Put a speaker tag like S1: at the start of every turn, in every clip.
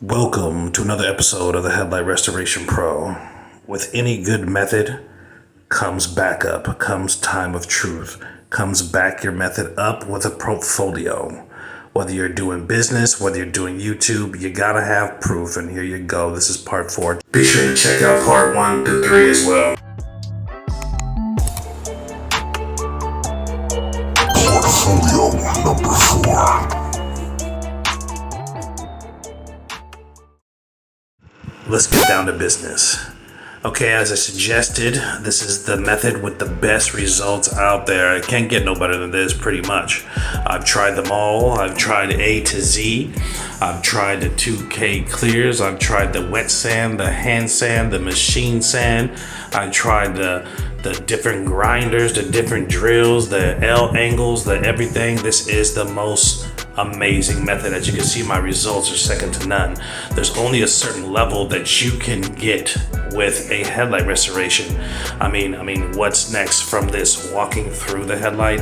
S1: Welcome to another episode of the Headlight Restoration Pro. With any good method comes backup, comes time of truth, comes back your method up with a portfolio. Whether you're doing business, whether you're doing YouTube, you gotta have proof, and here you go. This is part 4. Be sure to check out part 1 to 3 as well.
S2: Portfolio number 4.
S1: Let's get down to business. Okay, as I suggested, this is the method with the best results out there. It can't get no better than this, pretty much. I've tried them all. I've tried A to Z. I've tried the 2K clears. I've tried the wet sand, the hand sand, the machine sand. I've tried the different grinders, the different drills, the L angles, the everything. This is the most amazing method. As you can see, my results are second to none. There's only a certain level that you can get with a headlight restoration. I mean, what's next from this? Walking through the headlight?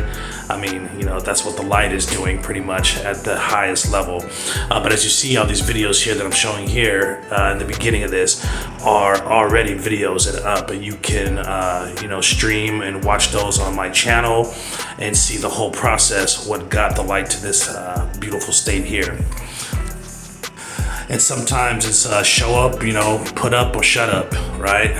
S1: That's what the light is doing pretty much at the highest level. But as you see, all these videos here that I'm showing here in the beginning of this are already videos that are up, and you can stream and watch those on my channel and see the whole process, what got the light to this beautiful state here. And sometimes it's show up, put up or shut up, right?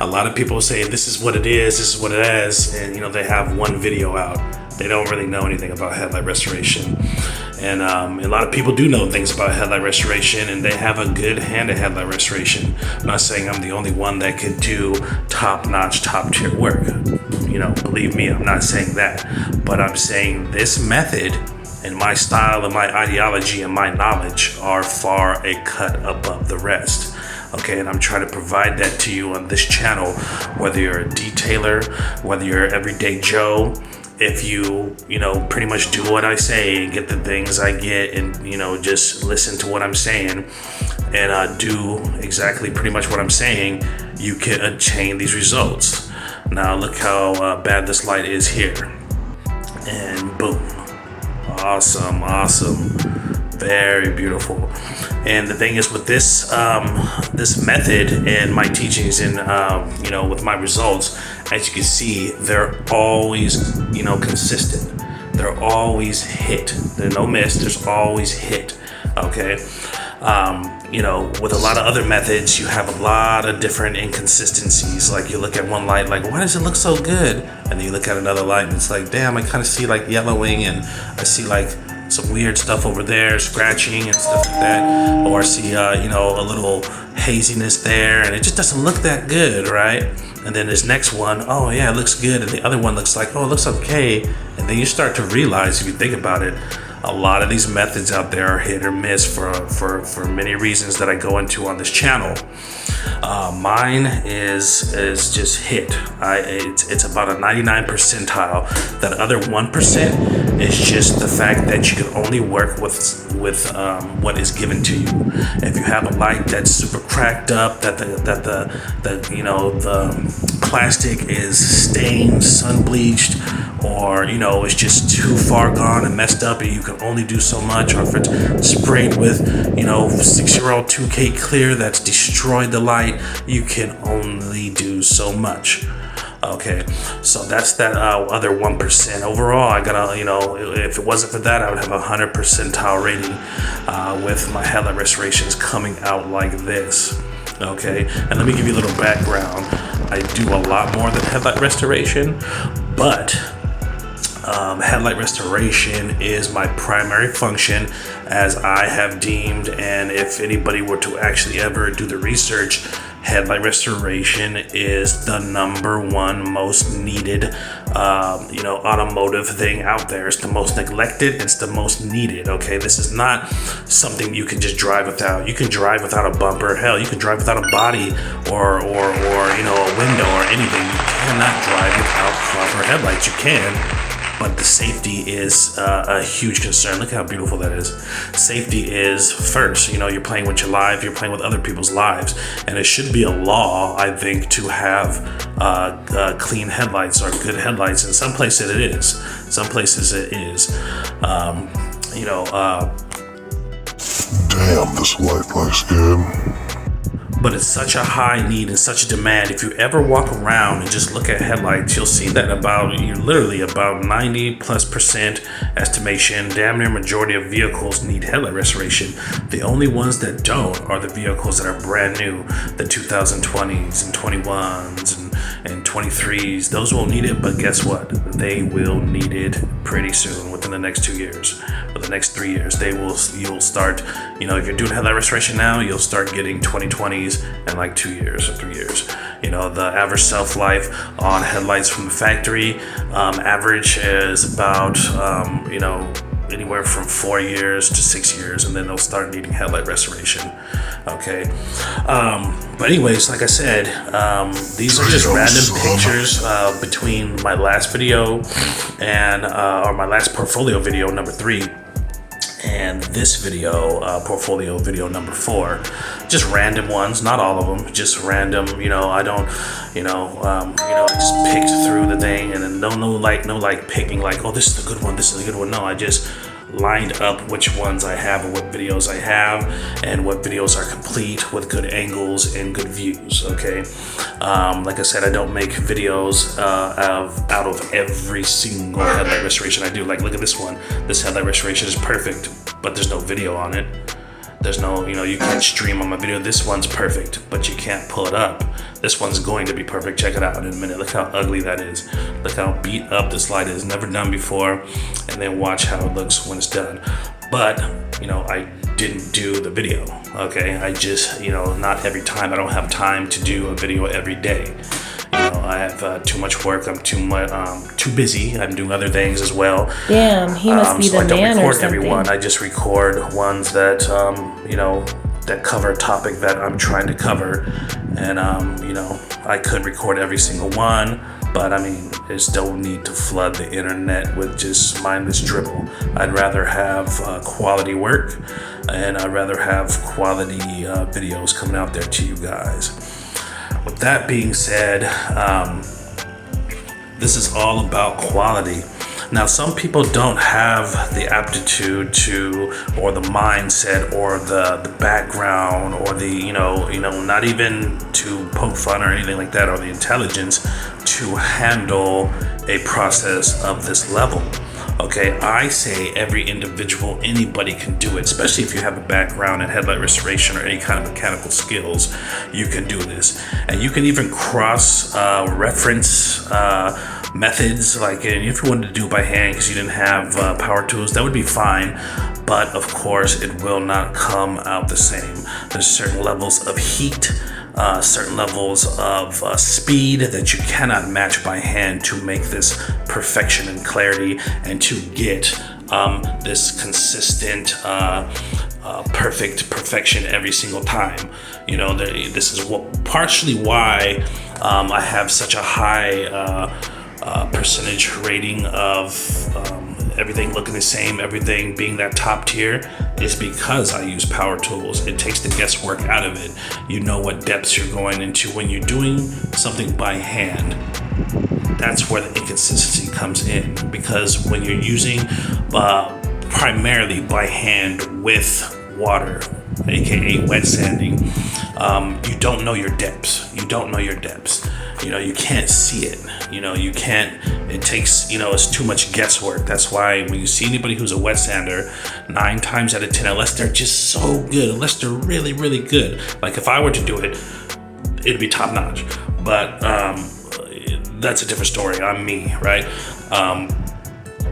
S1: A lot of people say this is what it is, this is what it is, and they have one video out. They don't really know anything about headlight restoration. And a lot of people do know things about headlight restoration, and they have a good hand at headlight restoration. I'm not saying I'm the only one that could do top-notch, top-tier work. Believe me, I'm not saying that. But I'm saying this method and my style and my ideology and my knowledge are far a cut above the rest. Okay, and I'm trying to provide that to you on this channel, whether you're a detailer, whether you're everyday Joe. If you pretty much do what I say and get the things I get, and just listen to what I'm saying and do exactly pretty much what I'm saying, you can attain these results. Now look how bad this light is here, and boom. Awesome, very beautiful. And the thing is with this this method and my teachings and with my results, as you can see, they're always consistent. They're always hit. There's no miss. There's always hit. Okay. With a lot of other methods, you have a lot of different inconsistencies. Like you look at one light, like, why does it look so good? And then you look at another light and it's like, damn, I kind of see like yellowing, and I see like some weird stuff over there, scratching and stuff like that. Or I see, a little haziness there, and it just doesn't look that good, right? And then this next one, oh yeah, it looks good. And the other one looks like, oh, it looks okay. And then you start to realize, if you think about it, a lot of these methods out there are hit or miss for many reasons that I go into on this channel. Mine is just hit. It's about a 99 percentile. That other 1% is just the fact that you can only work with what is given to you. If you have a light that's super cracked up, that the plastic is stained, sun bleached, or it's just too far gone and messed up, and you can only do so much, or if it's sprayed with 6-year-old 2K clear that's destroyed the light, you can only do so much. Okay, so that's that other 1%. Overall, I gotta, if it wasn't for that, I would have a 100 percentile rating with my headlight restorations coming out like this. Okay, and let me give you a little background. I do a lot more than headlight restoration, but headlight restoration is my primary function, as I have deemed. And if anybody were to actually ever do the research, headlight restoration is the #1 most needed automotive thing out there. It's the most neglected, it's the most needed. Okay, this is not something you can just drive without. You can drive without a bumper. Hell, you can drive without a body or a window or anything. You cannot drive without proper headlights. You can, but the safety is a huge concern. Look how beautiful that is. Safety is first. You're playing with your life, you're playing with other people's lives, and it should be a law, I think, to have clean headlights or good headlights. In some places it is. Some places it is.
S2: Damn, this light looks good.
S1: But it's such a high need and such a demand. If you ever walk around and just look at headlights, you'll see that you're literally about 90+% estimation, damn near majority of vehicles need headlight restoration. The only ones that don't are the vehicles that are brand new, the 2020s and 21s and 23s. Those won't need it, but guess what? They will need it pretty soon, within the next 2 years, or the next 3 years. You'll start, if you're doing headlight restoration now, you'll start getting 2020s in like 2 years or 3 years. The average self-life on headlights from the factory, average is about, anywhere from 4 years to 6 years, and then they'll start needing headlight restoration. Okay. But anyways, like I said, these are just random pictures between my last video and or my last portfolio video number 3 and this video, portfolio video number 4. Just random ones, not all of them, just random. I don't, I just picked through the thing, and then no picking like, oh, this is the good one, this is the good one. No, I just lined up which ones I have and what videos I have and what videos are complete with good angles and good views. Okay. Like I said, I don't make videos out of every single headlight restoration I do. Like, look at this one. This headlight restoration is perfect, but there's no video on it. There's no, you can't stream on my video. This one's perfect, but you can't pull it up. This one's going to be perfect. Check it out in a minute. Look how ugly that is. Look how beat up this light is. Never done before. And then watch how it looks when it's done. But, I didn't do the video. Okay. I just, not every time. I don't have time to do a video every day. I have too much work. I'm too busy. I'm doing other things as well.
S3: Damn, he must be the man or something.
S1: So I don't record everyone. I just record ones that, that cover a topic that I'm trying to cover. And, I could record every single one, but I just don't need to flood the internet with just mindless dribble. I'd rather have quality work, and I'd rather have quality videos coming out there to you guys. With that being said, this is all about quality. Now, some people don't have the aptitude to, or the mindset, or the background, or the, not even to poke fun or anything like that, or the intelligence to handle a process of this level. Okay, I say every individual, anybody can do it, especially if you have a background in headlight restoration or any kind of mechanical skills. You can do this, and you can even cross reference methods. Like, if you wanted to do it by hand because you didn't have power tools, that would be fine. But of course, it will not come out the same. There's certain levels of heat, certain levels of speed that you cannot match by hand to make this perfection and clarity, and to get this consistent perfection every single time. This is partially why I have such a high percentage rating of everything looking the same, everything being that top tier, is because I use power tools. It takes the guesswork out of it. You know what depths you're going into. When you're doing something by hand, that's where the inconsistency comes in, because when you're using primarily by hand with water, aka wet sanding, you don't know your depths. You can't see it. You can't, it takes, it's too much guesswork. That's why when you see anybody who's a wet sander, 9 times out of 10, unless they're just so good, unless they're really, really good, like if I were to do it, it'd be top notch. But that's a different story. I'm me, right?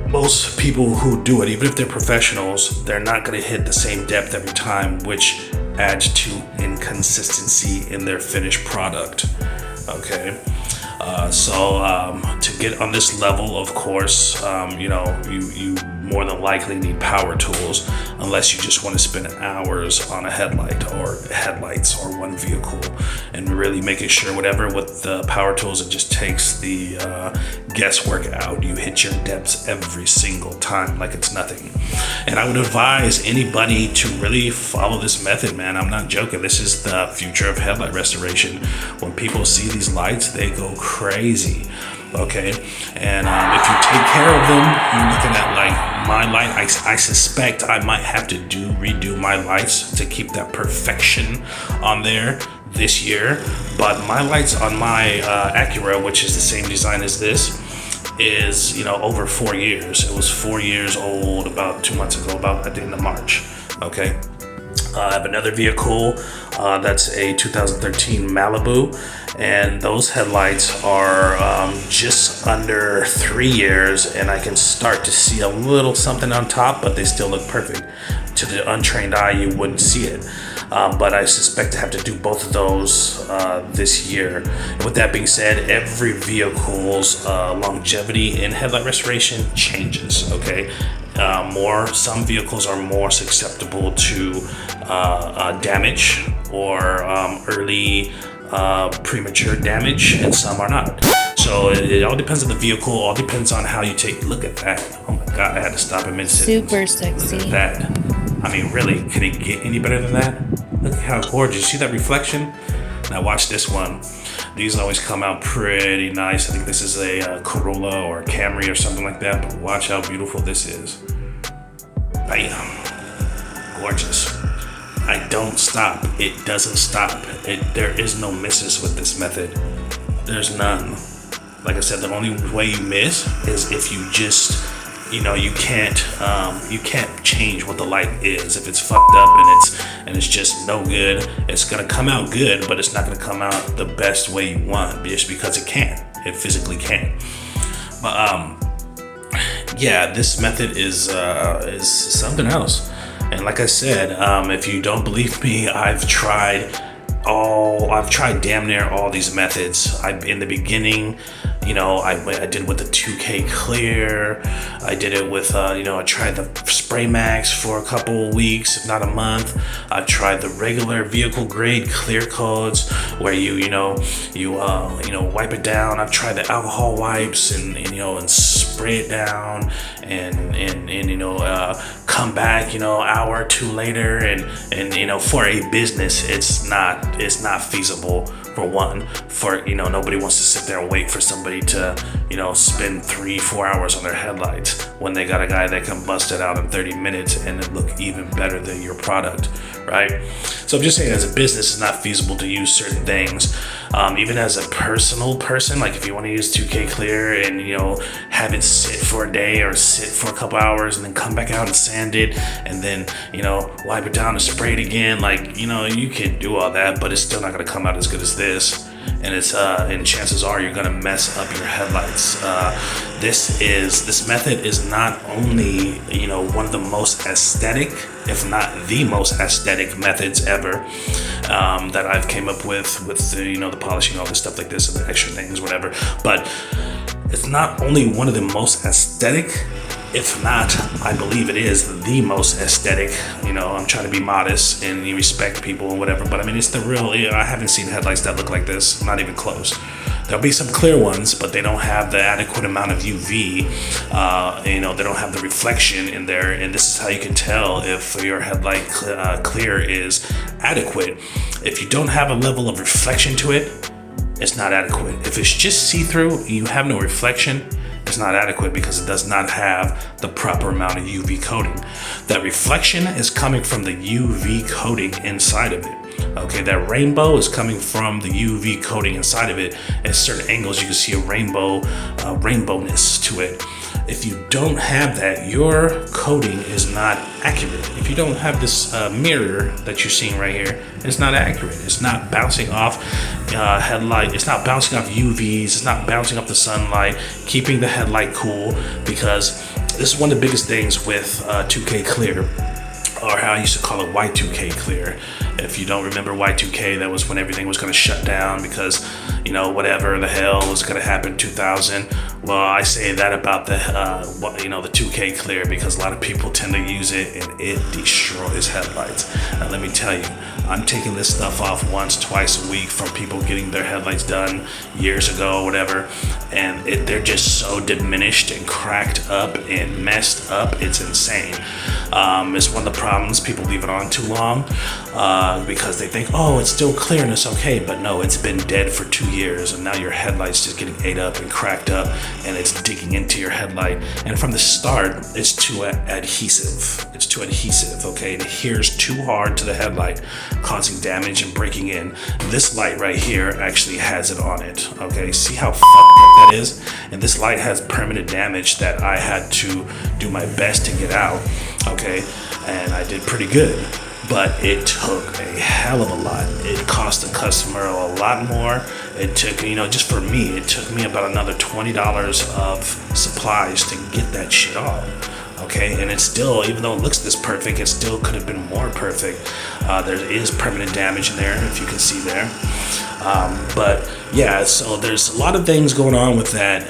S1: Most people who do it, even if they're professionals, they're not going to hit the same depth every time, which adds to inconsistency in their finished product. Okay. So to get on this level, of course, you more than likely need power tools, unless you just want to spend hours on a headlight or headlights or one vehicle, and really making sure whatever with the power tools, it just takes the guesswork out. You hit your depths every single time like it's nothing. And I would advise anybody to really follow this method, man. I'm not joking. This is the future of headlight restoration. When people see these lights, they go crazy. Okay, and if you take care of them, you're looking at like my light. I suspect I might have to redo my lights to keep that perfection on there this year. But my lights on my Acura, which is the same design as this, is over 4 years. It was 4 years old about 2 months ago, about at the end of March. Okay. I have another vehicle that's a 2013 Malibu, and those headlights are just under 3 years, and I can start to see a little something on top, but they still look perfect. To the untrained eye, you wouldn't see it. But I suspect to have to do both of those this year. And with that being said, every vehicle's longevity in headlight restoration changes, okay? Some vehicles are more susceptible to damage or early premature damage, and some are not. So it all depends on the vehicle, all depends on how you look at that. Oh my God, I had to stop in mid-sentence.
S3: Super sexy.
S1: Look at that. I mean, really, can it get any better than that? Look at how gorgeous. See that reflection? Now watch this one. These always come out pretty nice. I think this is a Corolla or a Camry or something like that, but watch how beautiful this is. Bam. Gorgeous. I don't stop. It doesn't stop. There is no misses with this method. There's none. Like I said, the only way you miss is if you just, you can't change what the light is. If it's fucked up and it's just no good, it's gonna come out good, but it's not gonna come out the best way you want, just because it can't. It physically can't. But yeah, this method is something else. And like I said, if you don't believe me, I've tried damn near all these methods. In the beginning, I did with the 2K clear. I did it with, I tried the Spray Max for a couple of weeks, if not a month. I tried the regular vehicle grade clear codes where you wipe it down. I've tried the alcohol wipes and spray it down and come back, hour or two later. And for a business, it's not feasible. For one, nobody wants to sit there and wait for somebody to, spend 3-4 hours on their headlights when they got a guy that can bust it out in 30 minutes and it look even better than your product, right? So I'm just saying, as a business, it's not feasible to use certain things. Even as a personal person, like if you want to use 2K clear and, have it sit for a day or sit for a couple hours and then come back out and sand it and then, wipe it down and spray it again, you can do all that, but it's still not going to come out as good as this. And chances are you're gonna mess up your headlights. This method is not only one of the most aesthetic, if not the most aesthetic methods ever that I've came up with the polishing, all this stuff like this, and the extra things, whatever. But it's not only one of the most aesthetic, if not, I believe it is the most aesthetic. I'm trying to be modest and respect people and whatever, but I mean, it's the real. I haven't seen headlights that look like this, not even close. There'll be some clear ones, but they don't have the adequate amount of UV. They don't have the reflection in there, and this is how you can tell if your headlight clear is adequate. If you don't have a level of reflection to it, it's not adequate. If it's just see-through, you have no reflection, it's not adequate because it does not have the proper amount of UV coating. That reflection is coming from the UV coating inside of it. Okay, that rainbow is coming from the UV coating inside of it. At certain angles, you can see a rainbowness to it. If you don't have that, your coating is not accurate. If you don't have this mirror that you're seeing right here, it's not accurate. It's not bouncing off headlight. It's not bouncing off UVs. It's not bouncing off the sunlight, keeping the headlight cool, because this is one of the biggest things with 2K clear, or how I used to call it Y2K clear. If you don't remember Y2K, that was when everything was going to shut down because, whatever the hell was going to happen in 2000. Well, I say that about the the 2K clear because a lot of people tend to use it and it destroys headlights. Now let me tell you, I'm taking this stuff off once, twice a week from people getting their headlights done years ago, whatever, and they're just so diminished and cracked up and messed up. It's insane. It's one of the problems. People leave it on too long because they think, oh, it's still clear and it's okay, but no, it's been dead for 2 years and now your headlight's just getting ate up and cracked up and it's digging into your headlight. And from the start, it's too adhesive. It's too adhesive, okay? It adheres too hard to the headlight, causing damage and breaking in. This light right here actually has it on it, okay? See how fucked up that is? And this light has permanent damage that I had to do my best to get out, okay? And I did pretty good. But it took a hell of a lot. It cost the customer a lot more. It took, just for me, it took me about another $20 of supplies to get that shit off. Okay, and it's still, even though it looks this perfect, it still could have been more perfect. There is permanent damage in there, if you can see there. But yeah, so there's a lot of things going on with that.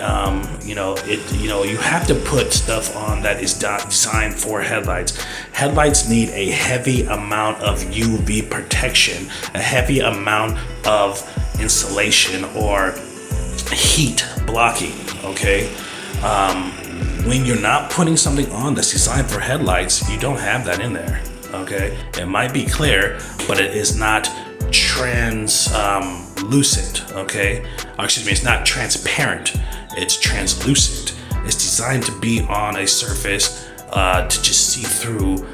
S1: You have to put stuff on that is designed for headlights. Headlights need a heavy amount of UV protection, a heavy amount of insulation or heat blocking, okay? When you're not putting something on that's designed for headlights, you don't have that in there, okay? It might be clear, but it is not translucent, okay? Or excuse me, it's not transparent, it's translucent. It's designed to be on a surface to just see through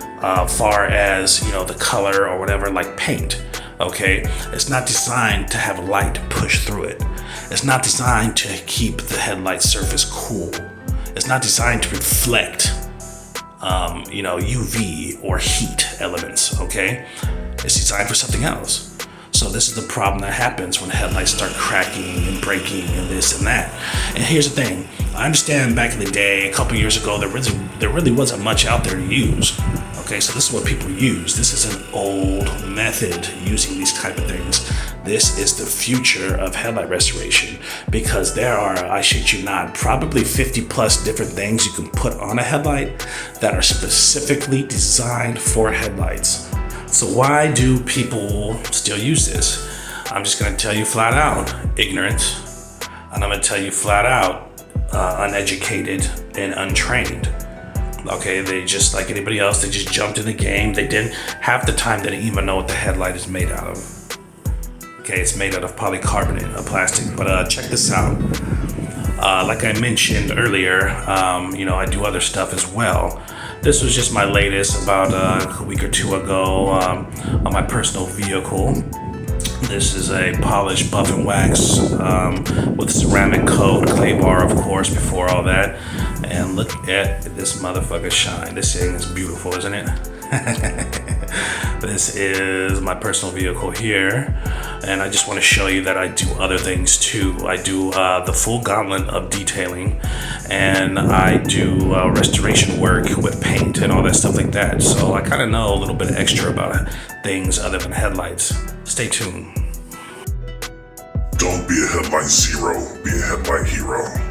S1: far as, the color or whatever, like paint, okay? It's not designed to have light push through it. It's not designed to keep the headlight surface cool. It's not designed to reflect, UV or heat elements, okay? It's designed for something else. So this is the problem that happens when headlights start cracking and breaking and this and that. And here's the thing. I understand back in the day, a couple years ago, there really wasn't much out there to use. Okay, so this is what people use. This is an old method using these type of things. This is the future of headlight restoration because there are, I shit you not, probably 50 plus different things you can put on a headlight that are specifically designed for headlights. So why do people still use this? I'm just gonna tell you flat out, ignorant. And I'm gonna tell you flat out, uneducated and untrained. Okay, they just like anybody else, they just jumped in the game. They didn't, half the time they didn't even know what the headlight is made out of. Okay, it's made out of polycarbonate, a plastic. But check this out. Like I mentioned earlier, I do other stuff as well. This was just my latest about a week or two ago on my personal vehicle. This is a polished buff and wax with ceramic coat, clay bar, of course, before all that. And look at this motherfucker shine. This thing is beautiful, isn't it? This is my personal vehicle here. And I just want to show you that I do other things too. I do the full gauntlet of detailing, and I do restoration work with paint and all that stuff like that. So I kind of know a little bit extra about things other than headlights. Stay tuned.
S2: Don't be a headlight zero, be a headlight hero.